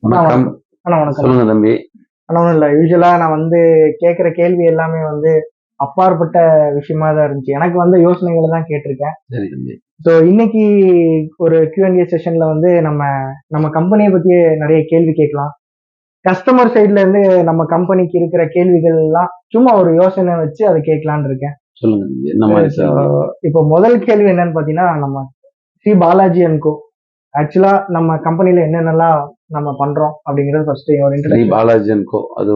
அண்ணா வணக்கம். வணக்கம். அண்ணா வணக்கம். சொல்லுங்க தம்பி. அண்ணா ஒண்ணும் இல்ல. யூசுவலா நான் கேட்கிற கேள்வி எல்லாமே அப்பாற்பட்ட விஷயமா தான் இருந்துச்சு. எனக்கு யோசனைகள தான் கேட்டிருக்கேன். சரி தம்பி. இன்னைக்கு ஒரு Q&A செஷன்ல நம்ம நம்ம கம்பெனிய பத்தி நெறைய கேள்வி கேட்கலாம். கஸ்டமர் சைட்ல இருந்து நம்ம கம்பெனிக்கு இருக்கிற கேள்விகள் எல்லாம் சும்மா ஒரு யோசனை வச்சு அத கேட்கலான்னு இருக்கேன். சொல்லுங்க தம்பி. என்ன மாரி ஸோ கேள்வி? இப்போ முதல் கேள்வி என்னன்னு பார்த்தீங்கன்னா, நம்ம ஸ்ரீ பாலாஜி அண்ட் கோ. ஆக்சுவலா நம்ம கம்பெனில என்னென்னலாம் நம்ம பண்றோம் அப்படிங்கிறது ஃபர்ஸ்ட் ஒரு ஸ்ரீ இன்ட்ரோடக்ஷன். Balaji and co. அது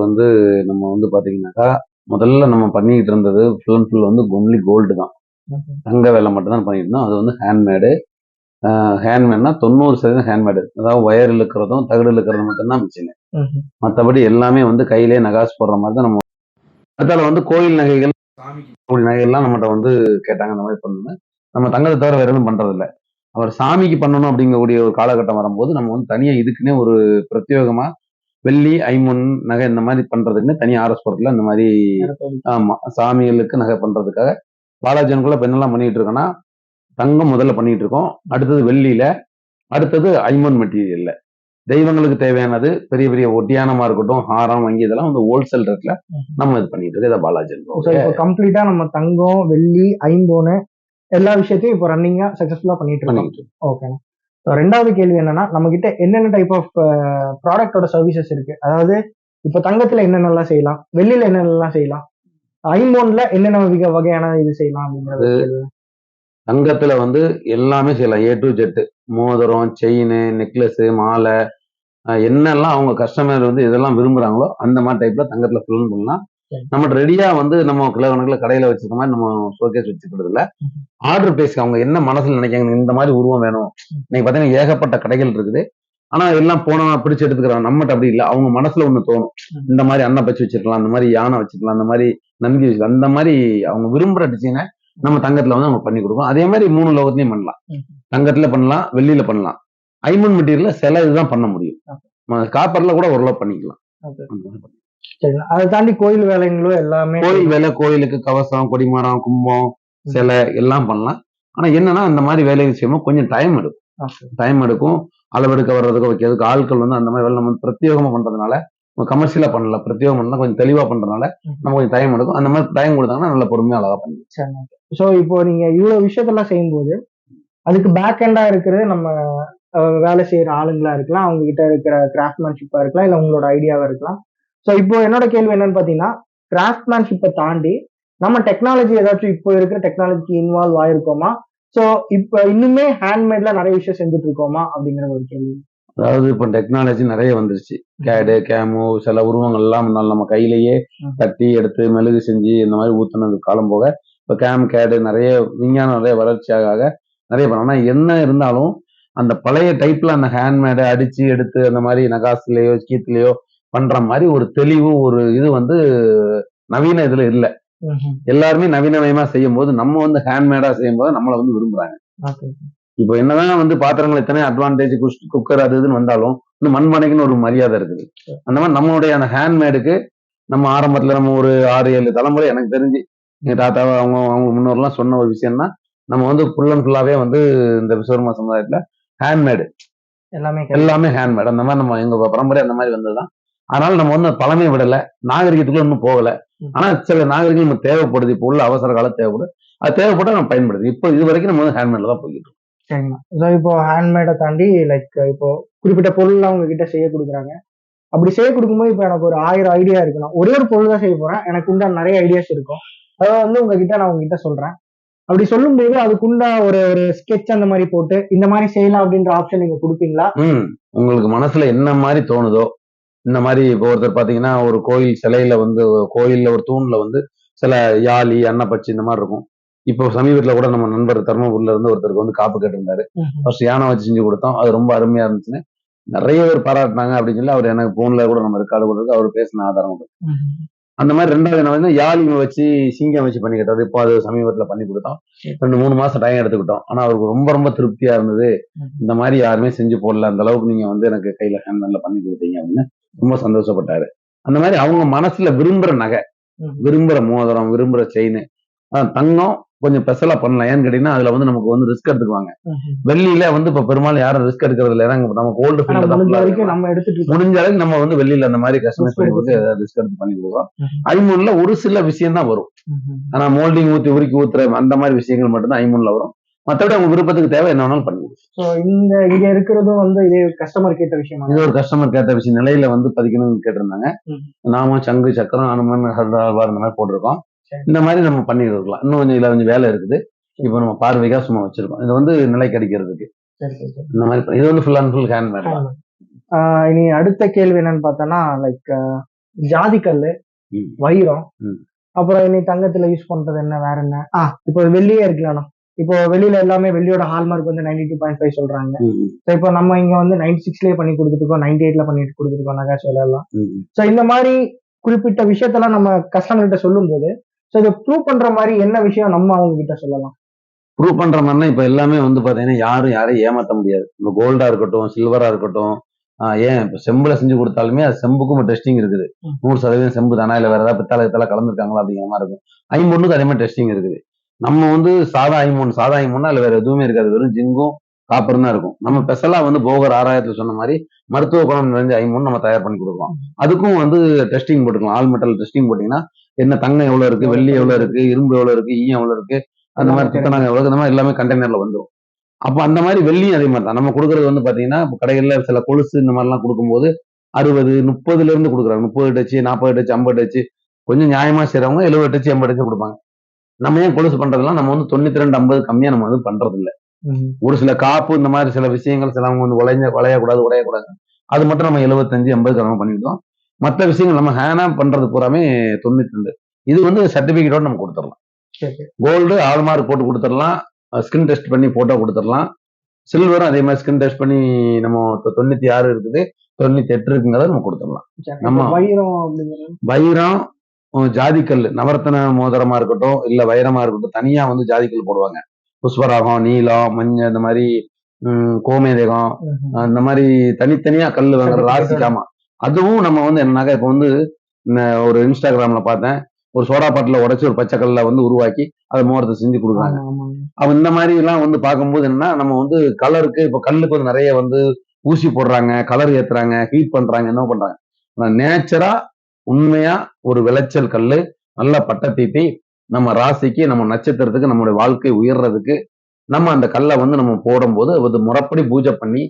நம்ம பாத்தீங்கன்னாக்கா, முதல்ல நம்ம பண்ணிட்டு இருந்தது full and full only gold தான். தங்க வேலை மட்டும் தான் பண்ணிட்டு இருந்தோம். அது ஹேண்ட்மேடு. ஹேண்ட்மேட்னா 90% ஹேண்ட்மேடு. அதாவது ஒயர் இழுக்கிறதும், தகடு இழுக்கிறதும் மட்டும்தான் மிஷினு. மத்தபடி எல்லாமே கையிலேயே நகாசு போடுற மாதிரி தான் நம்ம. அடுத்தால கோயில் நகைகள், சாமிக்கு கோயில் நகைகள்லாம் நம்மகிட்ட கேட்டாங்க. அந்த மாதிரி பண்ணணும். நம்ம தங்கத்தை தவிர வேற எதுவும் பண்றது இல்ல. அவர் சாமிக்கு பண்ணணும் அப்படிங்கக்கூடிய ஒரு காலகட்டம் வரும்போது நம்ம தனியா இதுக்குன்னே ஒரு பிரத்யேகமா வெள்ளி, ஐம்பொன் நகை இந்த மாதிரி பண்றதுக்குன்னு தனி ஆர்எஸ் புரத்துல இந்த மாதிரி. ஆமா, சாமிகளுக்கு நகை பண்றதுக்காக பாலாஜியனுக்குள்ள இப்ப என்னெல்லாம் பண்ணிட்டு இருக்கோம்னா, தங்கம் முதல்ல பண்ணிட்டு இருக்கோம். அடுத்தது வெள்ளியில, அடுத்தது ஐம்பொன் மெட்டீரியல்ல. தெய்வங்களுக்கு தேவையானது பெரிய பெரிய ஒட்டியானமா இருக்கட்டும், ஹாரம், வங்கி இதெல்லாம் ஹோல்சேல் ரேட்ல நம்ம இது பண்ணிட்டு இருக்கு. இதை பாலாஜி. இப்போ கம்ப்ளீட்டா நம்ம தங்கம், வெள்ளி, ஐம்பொன் எல்லா விஷயத்தையும் இப்போ ரன்னிங்கா சக்சஸ்ஃபுல்லா பண்ணிட்டு இருக்கோம். ஓகேண்ணா. ரெண்டாவது கேள்வி என்னன்னா, நம்ம கிட்ட என்னென்ன டைப் ஆஃப் ப்ராடக்டோட சர்வீசஸ் இருக்கு? அதாவது இப்போ தங்கத்துல என்னென்னலாம் செய்யலாம், வெள்ளியில என்னென்னலாம் செய்யலாம், ஐம்பொன்ல என்னென்ன வகையான இது செய்யலாம் அப்படிங்கிறது. தங்கத்துல எல்லாமே செய்யலாம். A to Z. மோதிரம், செயின், நெக்லஸ், மாலை, என்னெல்லாம் அவங்க கஸ்டமர் இதெல்லாம் விரும்புறாங்களோ அந்த மாதிரி டைப்ல தங்கத்துல ஃபுல் பண்ணலாம். நம்ம ரெடியா நம்ம கிலோகணக்குல கடையில வச்சிருக்க மாதிரி நம்ம ஷோகேஸ் வச்சுக்கிறது இல்ல. ஆர்டர் பேஸ்க்கு அவங்க என்ன மனசுல நினைக்காங்க, இந்த மாதிரி உருவம் வேணும். இன்னைக்கு பாத்தீங்கன்னா ஏகப்பட்ட கடைகள் இருக்குது. ஆனா எல்லாம் போனா பிடிச்சு எடுத்துக்கிறாங்க. நம்மகிட்ட அப்படி இல்லை. அவங்க மனசுல ஒண்ணு தோணும். இந்த மாதிரி அன்ன பச்சு வச்சிருக்கலாம், அந்த மாதிரி யானை வச்சுக்கலாம், அந்த மாதிரி நந்தி வச்சுக்கலாம், அந்த மாதிரி அவங்க விரும்புற டிசைனை நம்ம தங்கத்துல அவங்க பண்ணி கொடுப்போம். அதே மாதிரி 3 லோகத்திலையும் பண்ணலாம். தங்கத்துல பண்ணலாம், வெள்ளியில பண்ணலாம். ஐம்பொன் மெட்டீரியல்ல சில இதுதான் பண்ண முடியும். காப்பர்ல கூட ஓரளவு பண்ணிக்கலாம். அதை தாண்டி கோயில் வேலைங்களும் எல்லாமே. கோயில் வேலை, கோயிலுக்கு கவசம், கொடிமரம், கும்பம், சிலை எல்லாம் பண்ணலாம். ஆனா என்னன்னா அந்த மாதிரி வேலை விஷயமும் கொஞ்சம் டைம் எடுக்கும். அளவெடுக்க வர்றதுக்கு வைக்கிறதுக்கு ஆட்கள் அந்த மாதிரி வேலை நம்ம பிரத்யேகமா பண்றதுனால கமர்ஷியலா பண்ணல, பிரத்யேகம் பண்ணா கொஞ்சம் தெளிவா பண்றதுனால நம்ம கொஞ்சம் டைம் எடுக்கும். அந்த மாதிரி டைம் கொடுத்தாங்கன்னா நல்ல பொறுமையா அழகா பண்ணுவோம். ஸோ இப்போ நீங்க இவ்வளவு விஷயத்தெல்லாம் செய்யும்போது அதுக்கு பேக் எண்டா இருக்கிறது நம்ம வேலை செய்யற ஆளுங்களா இருக்கலாம், அவங்க கிட்ட இருக்கிற கிராஃப்ட்மேன்ஷிப்பா இருக்கலாம், இல்ல உங்களோட ஐடியாவா இருக்கலாம். ஸோ இப்போ என்னோட கேள்வி என்னன்னு பாத்தீங்கன்னா, கிராஃப்ட்மேன்ஷிப்பை தாண்டி நம்ம டெக்னாலஜி ஏதாச்சும் இப்போ இருக்கிற டெக்னாலஜிக்கு இன்வால்வ் ஆயிருக்கோமா? ஸோ இப்போ இன்னுமே ஹேண்ட்மேட்ல நிறைய விஷயம் செஞ்சுட்டு இருக்கோமா அப்படிங்கிற ஒரு கேள்வி. அதாவது இப்போ டெக்னாலஜி நிறைய வந்துருச்சு. கேடு, கேமு, சில உருவங்கள் எல்லாம் நம்ம கையிலேயே தட்டி எடுத்து மெழுகு செஞ்சு இந்த மாதிரி ஊத்துனது காலம் போக இப்போ கேடு நிறைய விஞ்ஞானம் நிறைய வளர்ச்சியாக நிறைய பண்ண. ஆனா என்ன இருந்தாலும் அந்த பழைய டைப்ல அந்த ஹேண்ட்மேடை அடிச்சு எடுத்து அந்த மாதிரி நகாசுலயோ கீத்துலயோ பண்ற மாதிரி ஒரு தெளிவு, ஒரு இது நவீன இதுல இல்ல. எல்லாருமே நவீனமயமா செய்யும் போது நம்ம ஹேண்ட்மேடா செய்யும் போது நம்மளை விரும்புறாங்க. இப்போ என்னதான் பாத்திரங்கள் எத்தனை அட்வான்டேஜ், குக்கர் அது இதுன்னு வந்தாலும் மண்மனைக்குன்னு ஒரு மரியாதை இருக்குது. அந்த மாதிரி நம்மளுடைய அந்த ஹேண்ட்மேடுக்கு நம்ம ஆரம்பத்துல நம்ம ஒரு 6-7 தலைமுறை எனக்கு தெரிஞ்சு எங்க தாத்தா அவங்க முன்னோர்லாம் சொன்ன ஒரு விஷயம்னா, நம்ம ஃபுல் அண்ட் ஃபுல்லாவே இந்த விஸ்வகர்மா சமுதாயத்துல ஹேண்ட்மேடு எல்லாமே ஹேண்ட்மேட். அந்த மாதிரி நம்ம எங்க பரம்பரை அந்த மாதிரி வந்ததுதான். அதனால நம்ம பழமையை விடல, நாகரிகத்துக்குள்ள இன்னும் போகல. ஆனா சில நாகரிகம் நம்ம தேவைப்படுது. இப்போ உள்ள அவசர காலம் தேவைப்படுது. அது தேவைப்பட்டா நம்ம பயன்படுது. இப்போ இது வரைக்கும் நம்ம ஹேண்ட்மேட்ல தான் போய்கிட்டு இருக்கோம். சரிங்களா. இப்போ ஹேண்ட்மேடை தாண்டி இப்போ குறிப்பிட்ட பொருள் அவங்க கிட்ட செய்ய கொடுக்குறாங்க. அப்படி செய்ய கொடுக்கும்போது இப்போ எனக்கு ஒரு 1000 ஐடியா இருக்குன்னா, ஒரே ஒரு பொருள் தான் செய்ய போறேன். எனக்கு உண்டான நிறைய ஐடியாஸ் இருக்கும். அதாவது உங்ககிட்ட நான் உங்ககிட்ட சொல்றேன். அப்படி சொல்லும்போது அதுக்குண்டா ஒரு ஒரு ஸ்கெட்ச் அந்த மாதிரி போட்டு இந்த மாதிரி செய்யலாம் அப்படின்ற ஆப்ஷன் நீங்க கொடுப்பீங்களா? உங்களுக்கு மனசுல என்ன மாதிரி தோணுதோ, இந்த மாதிரி இப்போ ஒருத்தர் பாத்தீங்கன்னா ஒரு கோயில் சிலையில கோயில்ல ஒரு தூண்ல சில யாழி, அன்னப்பட்சி இந்த மாதிரி இருக்கும். இப்போ சமீபத்துல கூட நம்ம நண்பர் தர்மபுரியில இருந்து ஒருத்தருக்கு காப்பு கேட்டிருந்தாரு. ஃபர்ஸ்ட் யானை வச்சு செஞ்சு கொடுத்தோம். அது ரொம்ப அருமையா இருந்துச்சுன்னு நிறைய பேர் பாராட்டினாங்க. அப்படின்னு சொல்லி அவர் எனக்கு போன்ல கூட நம்ம ரெக்கார்டு கொடுத்து அவர் பேசின ஆதாரம். அந்த மாதிரி 2வது யாழி வச்சு சிங்கம் வச்சு பண்ணி கேட்டாரு. இப்போ அது சமீபத்துல பண்ணி கொடுத்தோம். 2-3 மாசம் டைம் எடுத்துக்கிட்டோம். ஆனா அவருக்கு ரொம்ப ரொம்ப திருப்தியா இருந்தது. இந்த மாதிரி யாருமே செஞ்சு போடல, அந்த அளவுக்கு நீங்க எனக்கு கையில ஹேண்ட்மேட்ல பண்ணி கொடுத்தீங்க அப்படின்னு ரொம்ப சந்தோஷப்பட்டாரு. அந்த மாதிரி அவங்க மனசுல விரும்புற நகை, விரும்புற மோதிரம், விரும்புற செயின், தங்கம் கொஞ்சம் ஸ்பெஷலா பண்ணலாம். ஏன்னு கேட்டீங்கன்னா அதுல வந்து நமக்கு வந்து ரிஸ்க் எடுத்துக்குவாங்க. வெள்ளியில வந்து இப்ப பெரும்பாலும் யாரும் ரிஸ்க் எடுக்கிறது இல்லை. ஏன்னா நம்ம கோல்டு ஆனா ஃபீல்ட்ல முடிஞ்ச தான் வரைக்கும் நம்ம எடுத்துட்டு இருக்கோம். முடிஞ்ச அளவுக்கு நம்ம வந்து வெள்ளியில அந்த மாதிரி கஸ்டமைஸ் Risk பண்ணி எடுக்க கொடுத்து ரிஸ்க் எடுத்து பண்ணி கொடுக்குறோம். ஐமூன்ல ஒரு சில விஷயம் தான் வரும். ஆனா மோல்டிங் ஊத்தி உருக்கி ஊத்துற அந்த மாதிரி விஷயங்கள் மட்டும்தான் ஐமூன்ல வரும். மத்தபடி அவங்க விருப்பத்துக்கு தேவை என்ன வேணாலும் பண்ணி கொடுக்கும். ஸோ இங்க இருக்கிறதும் வந்து இதே கஸ்டமர் கேட்ட விஷயமா? இது ஒரு கஸ்டமர் கேட்ட விஷயம். நிலையில வந்து பதிக்கணும்னு கேட்டிருந்தாங்க. நாம சங்கு சக்கரம் அனுமன் ஹர்தாபார் இந்த மாதிரி போட்டிருக்கோம். இந்த மாதிரி நம்ம பண்ணிட்டு இருக்கலாம். இன்னும் கொஞ்சம் இதுல கொஞ்சம் வேலை இருக்குது. இப்போ நம்ம பார்வைக்கா சும்மா வச்சிருக்கோம். இது வந்து நிலை கிடைக்கிறதுக்கு இந்த மாதிரி இது வந்து ஃபுல் அண்ட் ஃபுல் ஹேண்ட்மேட் தான். இனி அடுத்த கேள்வி என்னன்னு பார்த்தோம்னா லைக் ஜாதிக்கல், வைரம், அப்புறம் இனி தங்கத்துல யூஸ் பண்றது என்ன, வேற என்ன? இப்போ வெள்ளியே இருக்கலாம். இப்போ வெளியில எல்லாமே வெள்ளியோட ஹால்மார்க் வந்து 92.5 சொல்றாங்க. இப்போ நம்ம இங்க வந்து 96லயே பண்ணி கொடுத்துருக்கோம், 98ல பண்ணிட்டு கொடுத்துருக்கோம் நகாஷ் எல்லாம். ஸோ இந்த மாதிரி குறிப்பிட்ட விஷயத்தெல்லாம் நம்ம கஸ்டமர் கிட்ட சொல்லும் போது ஸோ இதை ப்ரூவ் பண்ற மாதிரி என்ன விஷயம் நம்ம அவங்க கிட்ட சொல்லலாம்? ப்ரூவ் பண்ற மாதிரினா இப்ப எல்லாமே வந்து பாத்தீங்கன்னா யாரையும் ஏமாத்த முடியாது. இப்போ கோல்டா இருக்கட்டும், சில்வரா இருக்கட்டும், ஏன் இப்ப செம்புல செஞ்சு கொடுத்தாலுமே அது செம்புக்கும் டெஸ்டிங் இருக்குது. 100% செம்பு தானா இல்ல வேற ஏதாவது பித்தளை கலந்துருக்காங்களா அப்படிங்கிற மாதிரி இருக்கும். ஐம்பொண்ணுக்கு அதே மாதிரி டெஸ்டிங் இருக்குது. நம்ம வந்து சாதா ஐம்பொன்னா அதுல வேற எதுவுமே இருக்காது. வெறும் ஜிங்கும் காப்பரும் தான் இருக்கும். நம்ம ஸ்பெஷலா வந்து போகர் ஆராயத்துல சொன்ன மாதிரி மருத்துவ குணம் நிறைஞ்ச ஐம்பொன் நம்ம தயார் பண்ணி கொடுக்கலாம். அதுக்கும் வந்து டெஸ்டிங் போட்டுக்கலாம். ஆல் மெட்டல் டெஸ்டிங் போட்டீங்கன்னா என்ன தங்கம் எவ்வளவு இருக்கு, வெள்ளி எவ்வளவு இருக்கு, இரும்பு எவ்வளவு இருக்கு, ஈயம் எவ்வளவு இருக்கு, அந்த மாதிரி துத்தநாகம் எவ்வளவு, இந்த மாதிரி எல்லாமே கண்டெய்னர்ல வந்துடும். அப்ப அந்த மாதிரி வெள்ளியும் அதே மாதிரி தான். நம்ம கொடுக்கறது வந்து பாத்தீங்கன்னா கடைகள்ல சில கொலுசு இந்த மாதிரி எல்லாம் கொடுக்கும்போது 60, 30ல இருந்து கொடுக்குறாங்க. 30 டச்சு, 40 டச்சு, 50 டச்சு, கொஞ்சம் நியாயமா செய்றவங்க 70 டச்சு, 80 டச்சு கொடுப்பாங்க. நம்ம ஏன் கொலுசு பண்றதெல்லாம் நம்ம வந்து 92, 50 கம்மியா நம்ம வந்து பண்றது இல்ல. ஒரு சில காப்பு இந்த மாதிரி சில விஷயங்கள் சிலவங்க வந்து வளையக்கூடாது, உடையக்கூடாது. அது மட்டும் நம்ம 75, 80 நம்ம பண்ணிட்டோம். மற்ற விஷயங்கள் நம்ம ஹேனா பண்றது பூராமே 92. இது வந்து சர்டிபிகேட்டோட நம்ம கொடுத்துடலாம். கோல்டு ஹால்மார்க் போட்டு கொடுத்துடலாம். ஸ்கின் டெஸ்ட் பண்ணி போட்டோ கொடுத்துடலாம். சில்வரும் அதே மாதிரி ஸ்கின் டெஸ்ட் பண்ணி நம்ம 96 இருக்குது, 98 இருக்குங்கிறத நம்ம கொடுத்துடலாம். நம்ம வைரம், ஜாதிக்கல், நவரத்தன மோதிரமா இருக்கட்டும் இல்ல வைரமா இருக்கட்டும், தனியா வந்து ஜாதிக்கல் போடுவாங்க. புஷ்பராகம், நீலம், மஞ்சள், இந்த மாதிரி கோமேதகம், இந்த மாதிரி தனித்தனியா கல் வாங்குற ராசிக்காமா. அதுவும் நம்ம வந்து என்னன்னாக்கா இப்ப வந்து ஒரு இன்ஸ்டாகிராம்ல பார்த்தேன். ஒரு சோடா பாட்டில உடைச்சு ஒரு பச்சை கல்ல வந்து உருவாக்கி அதை மோதிரத்தை செஞ்சு கொடுக்குறாங்க. அப்ப இந்த மாதிரி எல்லாம் வந்து பார்க்கும்போது என்னன்னா நம்ம வந்து கலருக்கு இப்ப கல்லுக்கு வந்து நிறைய வந்து ஊசி போடுறாங்க, கலர் ஏத்துறாங்க, ஹீட் பண்றாங்க, என்ன பண்றாங்க. நேச்சரா உண்மையா ஒரு விளைச்சல் கல்லு நல்லா பட்டை தீட்டி நம்ம ராசிக்கு நம்ம நட்சத்திரத்துக்கு நம்மளுடைய வாழ்க்கை உயர்றதுக்கு நம்ம அந்த கல்லை வந்து நம்ம போடும்போது அது முறைப்படி பூஜை பண்ணி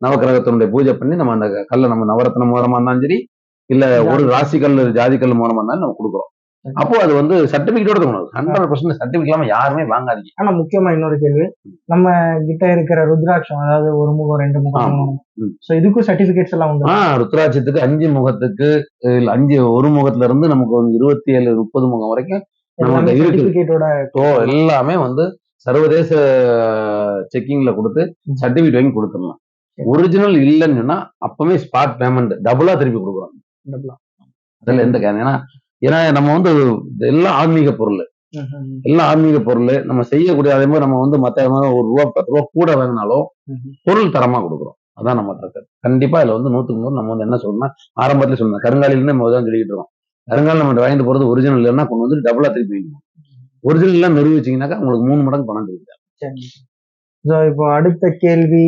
நவக்கிரகத்தினுடைய பூஜை பண்ணி நம்ம அந்த கல்லை நம்ம நவரத்ன மூலமா இருந்தாலும் சரி இல்ல ஒரு ராசி கல் ஜாதி கல் மூலமா இருந்தாலும் நம்ம கொடுக்குறோம். அப்போ அது வந்து சர்டிபிகேட்டோட 100% சர்டிபிகேட் இல்லாம யாருமே வாங்காதீங்க. ஆனா முக்கியமா இன்னொரு கேள்வி, நம்ம கிட்ட இருக்கிற ருத்ராட்சம், அதாவது ஒரு முகம், 2 முகம், சோ இதுக்கும் சர்டிபிகேட்ஸ் எல்லாம் உண்டு. ருத்ராட்சத்துக்கு 5 முகத்துக்கு 5 ஒரு முகத்துல இருந்து நமக்கு வந்து 27, 30 முகம் வரைக்கும் நமக்கு சர்டிபிகேட்டோட எல்லாமே வந்து சர்வதேச செக்கிங்ல கொடுத்து சர்டிபிகேட் வாங்கி கொடுத்துடலாம். ஒரிஜினல் இல்லைன்னு சொன்னா அப்பவே ஸ்பாட் பேமெண்ட் டபுளா திருப்பி கொடுக்குறோம். அதுல எந்த காரணம், ஏன்னா நம்ம வந்து எல்லாம் ஆன்மீக பொருள், எல்லாம் ஆன்மீக பொருள் நம்ம செய்யக்கூடிய. அதே மாதிரி நம்ம வந்து மத்த ₹1, ₹10 கூட வாங்கினாலும் பொருள் தரமா கொடுக்குறோம். அதான் நம்ம கண்டிப்பா இதுல வந்து 100க்கு 100 நம்ம வந்து என்ன சொல்லணும்னா ஆரம்பத்துல சொன்னோம் கருங்காலில நம்ம தான் சொல்லிட்டு இருக்கோம். கருங்கால் நம்ம வாங்கிட்டு போறது ஒரிஜினல் இல்லைன்னா கொண்டு வந்து டபுளா திருப்பி வைக்கணும். ஒரிஜினல் எல்லாம் நிரூபிச்சீங்கன்னாக்கா உங்களுக்கு 3 மடங்கு பணம் கிடைக்கும். இப்போ அடுத்த கேள்வி,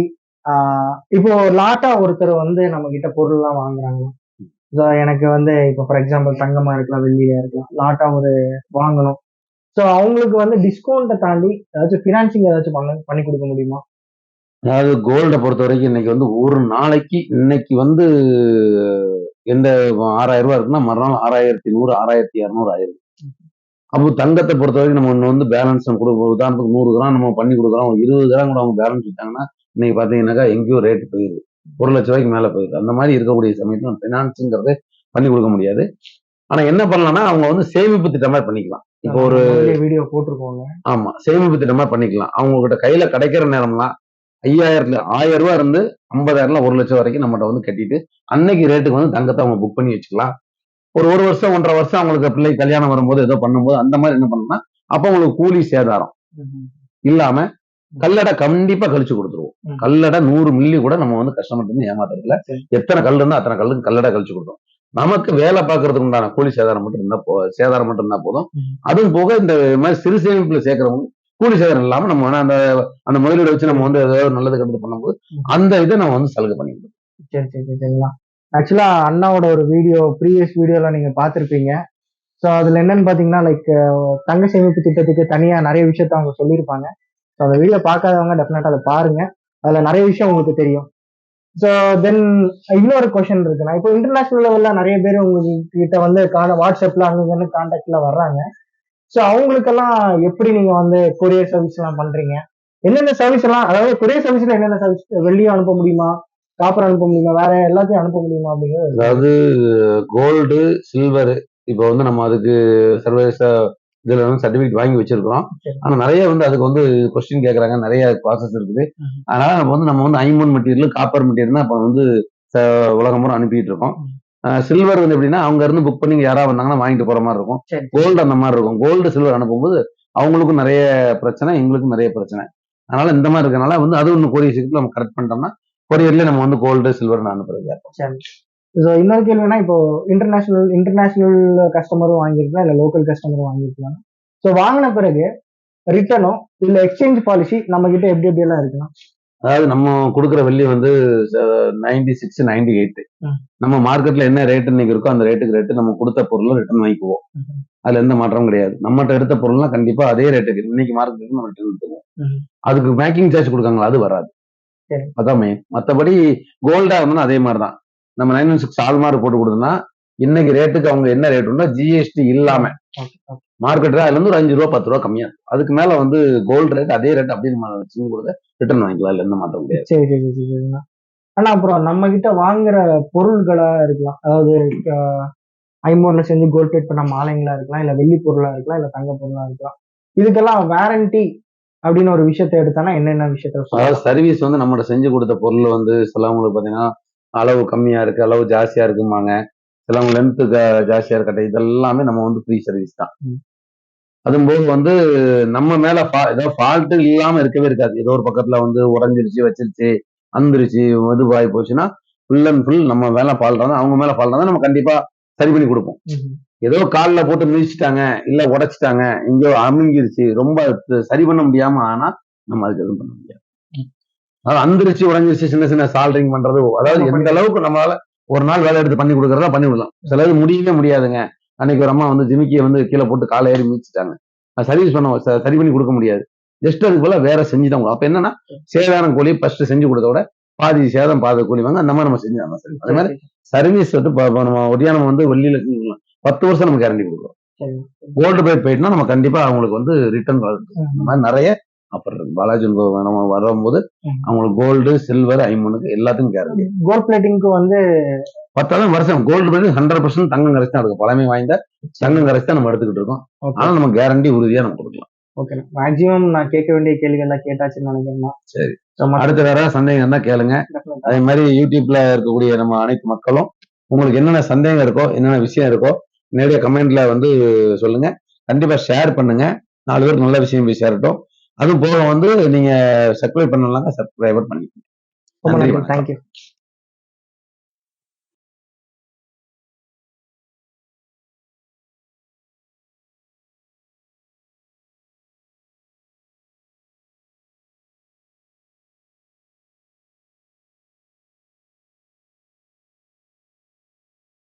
இப்போ லாட்டா ஒருத்தர் வந்து நம்ம கிட்ட பொருள் எல்லாம் வாங்குறாங்க. எனக்கு வந்து இப்போ ஃபார் எக்ஸாம்பிள் தங்கமா இருக்கலாம், வெள்ளியா இருக்கலாம், லாட்டா ஒரு வாங்கணும். ஸோ அவங்களுக்கு வந்து டிஸ்கவுண்ட்டை தாண்டி ஏதாச்சும் ஃபினான்சிங் ஏதாச்சும் பண்ணி கொடுக்க முடியுமா? அதாவது கோல்டை பொறுத்த வரைக்கும் இன்னைக்கு வந்து ஒரு நாளைக்கு இன்னைக்கு வந்து எந்த 6000 ரூபாய் இருக்குன்னா மறுநாள் 6100, 6200 ஆயிரும். அப்போ தங்கத்தை பொறுத்த வரைக்கும் நம்ம ஒன்று வந்து பேலன்ஸ் கொடுக்குறோம். உதாரணத்துக்கு 100 கிராம் நம்ம பண்ணி கொடுக்குறோம், 20 கிராம் கூட அவங்க பேலன்ஸ் வச்சாங்கன்னா இன்னைக்கு பாத்தீங்கன்னாக்கா எங்கேயோ ரேட் போயிருது, 1 லட்ச ரூபாய்க்கு மேல போயிருது. அந்த மாதிரி இருக்கக்கூடிய சமயத்துல பினான்ஸுங்கிறது பண்ணி கொடுக்க முடியாது. ஆனா என்ன பண்ணலாம்னா அவங்க வந்து சேமிப்பு திட்டம் மாதிரி பண்ணிக்கலாம். இப்போ ஒரு வீடியோ போட்டிருக்கோங்க. ஆமா, சேமிப்பு திட்டம் மாதிரி பண்ணிக்கலாம். அவங்க கிட்ட கையில கிடைக்கிற நேரம்லாம் 1000 ரூபாய் இருந்து 50,000, 1 லட்சம் வரைக்கும் நம்மகிட்ட வந்து கட்டிட்டு அன்னைக்கு ரேட்டுக்கு வந்து தங்கத்தை அவங்க புக் பண்ணி வச்சுக்கலாம். ஒரு வருஷம் 1.5 வருஷம் அவங்களுக்கு பிள்ளை கல்யாணம் வரும்போது ஏதோ பண்ணும்போது அந்த மாதிரி என்ன பண்ணணும்னா அப்ப உங்களுக்கு கூலி சேதாரம் இல்லாம கல்லடை கண்டிப்பா கழிச்சு கொடுத்துருவோம். கல்லடை 100 மில்லி கூட நம்ம வந்து கஸ்டமர் வந்து ஏமாத்துறதுல எத்தனை கல் இருந்தா அத்தனை கல்லுக்கு கல்லடை கழிச்சு கொடுத்தோம். நமக்கு வேலை பார்க்கறதுக்கு உண்டான கூலி சேதாரம் மட்டும் இருந்தா போதும். அதுவும் போக இந்த மாதிரி சிறு சேமிப்புல சேர்க்கிறவங்க கூலி சேதாரம் இல்லாம நம்ம அந்த அந்த முதலீடு வச்சு நம்ம வந்து ஏதாவது நல்லது கண்டு பண்ணும்போது அந்த இதை நம்ம வந்து சலுகை பண்ணிக்கணும். சரி சரி சரி சரிங்களா. ஆக்சுவலா அண்ணாவோட ஒரு ப்ரீவியஸ் வீடியோல நீங்க பார்த்திருப்பீங்க. ஸோ அதுல என்னன்னு பாத்தீங்கன்னா லைக் தங்க சேமிப்பு திட்டத்துக்கு தனியா நிறைய விஷயத்த அவங்க சொல்லியிருப்பாங்க. ஸோ அந்த வீடியோ பார்க்காதவங்க டெஃபினட்டா அதை பாருங்க. அதுல நிறைய விஷயம் உங்களுக்கு தெரியும். ஸோ தென் இன்னொரு கொஸ்டின் இருக்குண்ணா. இப்போ இன்டர்நேஷனல் லெவல்ல நிறைய பேர் உங்ககிட்ட வந்து வாட்ஸ்அப்ல அங்க கான்டாக்ட்ல வர்றாங்க. ஸோ அவங்களுக்கெல்லாம் எப்படி நீங்க வந்து கொரியர் சர்வீஸ் எல்லாம் பண்றீங்க? என்னென்ன சர்வீஸ் எல்லாம், அதாவது கொரியர் சர்வீஸ்ல என்னென்ன சர்வீஸ், வெள்ளியும் அனுப்ப முடியுமா, காப்பர் அனுப்ப முடியுமா, வேற எல்லாத்தையும் அனுப்ப முடியுமா அப்படிங்கிறது? அதாவது கோல்டு, சில்வர் இப்போ வந்து நம்ம அதுக்கு சர்வதேச இதுல வந்து சர்டிபிகேட் வாங்கி வச்சிருக்கிறோம். ஆனா நிறைய வந்து அதுக்கு வந்து கொஸ்டின் கேட்கறாங்க, நிறைய ப்ராசஸ் இருக்குது. அதனால நம்ம வந்து ஐம்பொன் மெட்டீரியல், காப்பர் மெட்டீரியல் தான் இப்போ வந்து உலகம் பூரா அனுப்பிட்டு இருக்கோம். சில்வர் வந்து எப்படின்னா அவங்க இருந்து புக் பண்ணி யாராவது வந்தாங்கன்னா வாங்கிட்டு போற மாதிரி இருக்கும். கோல்டு அந்த மாதிரி இருக்கும். கோல்டு சில்வர் அனுப்பும்போது அவங்களுக்கும் நிறைய பிரச்சனை, எங்களுக்கும் நிறைய பிரச்சனை. அதனால இந்த மாதிரி இருக்கனால வந்து அது ஒன்று கொரியர் சீக்கிரம் நம்ம கரெக்ட் பண்ணிட்டோம்னா கொரியர்ல நம்ம வந்து கோல்டு சில்வர் அனுப்புறது. ஸோ இன்னொரு கேள்வினா, இப்போ இன்டர்நேஷனல் கஸ்டமரும் வாங்கியிருக்கலாம், இல்லை லோக்கல் கஸ்டமரும் வாங்கியிருக்கலாம். ஸோ வாங்கின பிறகு ரிட்டர்னோ இல்லை எக்ஸ்சேஞ்ச் பாலிசி நம்ம கிட்ட எப்படி எப்படியெல்லாம் இருக்கலாம்? அதாவது நம்ம கொடுக்குற வெள்ளி வந்து 96, 98. நம்ம மார்க்கெட்ல என்ன ரேட் இன்னைக்கு இருக்கோ அந்த ரேட்டு நம்ம கொடுத்த பொருள் ரிட்டர்ன் வாங்கிக்குவோம். அதுல எந்த மாற்றமும் கிடையாது. நம்மகிட்ட எடுத்த பொருள்லாம் கண்டிப்பா அதே ரேட்டுக்கு இன்னைக்கு மார்க்கெட்டுக்கு நம்ம ரிட்டர்ன் எடுத்துக்குவோம். அதுக்கு மேக்கிங் சார்ஜ் கொடுக்காங்களா, அது வராது. அதான் மெயின். மற்றபடி கோல்டா இருந்தாலும் அதே மாதிரிதான். நம்ம 916 ஆல்மார்க் போட்டு கொடுத்தோம்னா இன்னைக்கு ரேட்டுக்கு அவங்க என்ன ரேட் உண்டோ ஜிஎஸ்டி இல்லாம மார்க்கெட் அதுல இருந்து ஒரு 5 ரூபா 10 ரூபா கம்மியா இருக்கும். அதுக்கு மேல வந்து கோல்டு ரேட் அதே ரேட் அப்படியே நம்ம கொடுக்க ரிட்டர்ன் வாங்கிக்கலாம். இல்ல எந்த மாற்றம் முடியாது. சரி சரி சரி சரிண்ணா. ஆனா அப்புறம் நம்ம கிட்ட வாங்குற பொருள்களா இருக்கலாம், அதாவது ஐம்பொன்ல செஞ்சு கோல்ட் பிளேட் பண்ண மாலைங்களா இருக்கலாம், இல்ல வெள்ளி பொருளா இருக்கலாம், இல்ல தங்க பொருளா இருக்கலாம். இதுக்கெல்லாம் வாரண்டி அப்படின்னு ஒரு விஷயத்த எடுத்தானா என்னென்ன விஷயத்த? அதாவது சர்வீஸ் வந்து நம்மகிட்ட செஞ்சு கொடுத்த பொருள் வந்து சிலவங்களுக்கு பாத்தீங்கன்னா அளவு கம்மியா இருக்கு, அளவு ஜாஸ்தியா இருக்குமாங்க, சிலவங்க லென்த்து ஜாஸ்தியா இருக்கட்டும், இதெல்லாமே நம்ம வந்து ஃப்ரீ சர்வீஸ் தான். அதும்போது வந்து நம்ம மேல ஏதோ ஃபால்ட் இல்லாம இருக்கவே இருக்காது. ஏதோ ஒரு பக்கத்துல வந்து உடஞ்சிருச்சு, வச்சிருச்சு, அந்துருச்சு, மதுவாகி போச்சுன்னா ஃபுல் அண்ட் ஃபுல் நம்ம மேல ஃபால்ட் தான், அவங்க மேல ஃபால்ட் தான், நம்ம கண்டிப்பா சரி பண்ணி கொடுப்போம். ஏதோ காலில் போட்டு மிதிச்சுட்டாங்க, இல்ல உடைச்சிட்டாங்க, இங்கோ அமுங்கிருச்சு, ரொம்ப சரி பண்ண முடியாம ஆனா நம்ம அதுக்கு எதுவும் பண்ண முடியாது. அதாவது அந்திரிச்சு உடஞ்சிருச்சு, சின்ன சின்ன சால்டரிங் பண்றது, அதாவது எந்த அளவுக்கு நம்மளால ஒரு நாள் வேலை எடுத்து பண்ணி கொடுக்கறதா பண்ணி விடலாம். சிலது முடியவே முடியாதுங்க. அன்னைக்கு ஒரு அம்மா வந்து ஜிமிக்கியை வந்து கீழே போட்டு காலை ஏறி மிதிச்சுட்டாங்க. சர்வீஸ் பண்ண சரி பண்ணி கொடுக்க முடியாது. ஜஸ்ட் அதுக்கு போல வேற செஞ்சுதான். அப்ப என்னன்னா சேதாரம் கூலி ஃபர்ஸ்ட் செஞ்சு கொடுத்தோட பாதி சேதம் பாதி கூலி வாங்க, அந்த மாதிரி நம்ம செஞ்சுதான் சரி. அதே மாதிரி சர்வீஸ் வந்து நம்ம ஒடியானம் வந்து வெள்ளியில செஞ்சுக்கலாம். 10 வருஷம் நம்ம கேரண்டி கொடுக்குறோம். கோல்டு பிளேட் போயிட்டுனா நம்ம கண்டிப்பா அவங்களுக்கு வந்து ரிட்டர்ன் வரும். இந்த மாதிரி நிறைய ஆஃபர் இருக்கு. பாலாஜி நம்ம வரும்போது அவங்களுக்கு கோல்டு, சில்வர், ஐம்பொனுக்கு எல்லாத்துக்கும் கேரண்டி. கோல்ட் பிளேட்டிங்க்கு வந்து 10 வருஷம் கோல்டு பிளேட் 100% தங்கம் கரைச்சு தான் இருக்கும். பழமை வாய்ந்த தங்கம் கரைச்சு தான் நம்ம எடுத்துக்கிட்டு இருக்கோம். ஆனா நம்ம கேரண்டி உறுதியா நம்ம கொடுக்கலாம். ஓகே, மேக்ஸிமம் நான் கேட்க வேண்டிய கேள்விகள் எல்லாம் கேட்டாச்சுன்னு நினைக்கிறேன். சரி, அடுத்த வேற சந்தேகம் இருந்தா கேளுங்க. அதே மாதிரி யூடியூப்ல இருக்கக்கூடிய நம்ம அனைத்து மக்களும் உங்களுக்கு என்னென்ன சந்தேகம் இருக்கோ, என்னென்ன விஷயம் இருக்கோ நேரடியா கமெண்ட்ல வந்து சொல்லுங்க. கண்டிப்பா ஷேர் பண்ணுங்க. 4 பேருக்கு நல்ல விஷயம் போய் சேரட்டும். அதுவும் போக வந்து நீங்க சப்ஸ்கிரைப் பண்ணலாம், சப்ஸ்கிரைபர் பண்ணிக்கோங்க. தேங்க்யூ.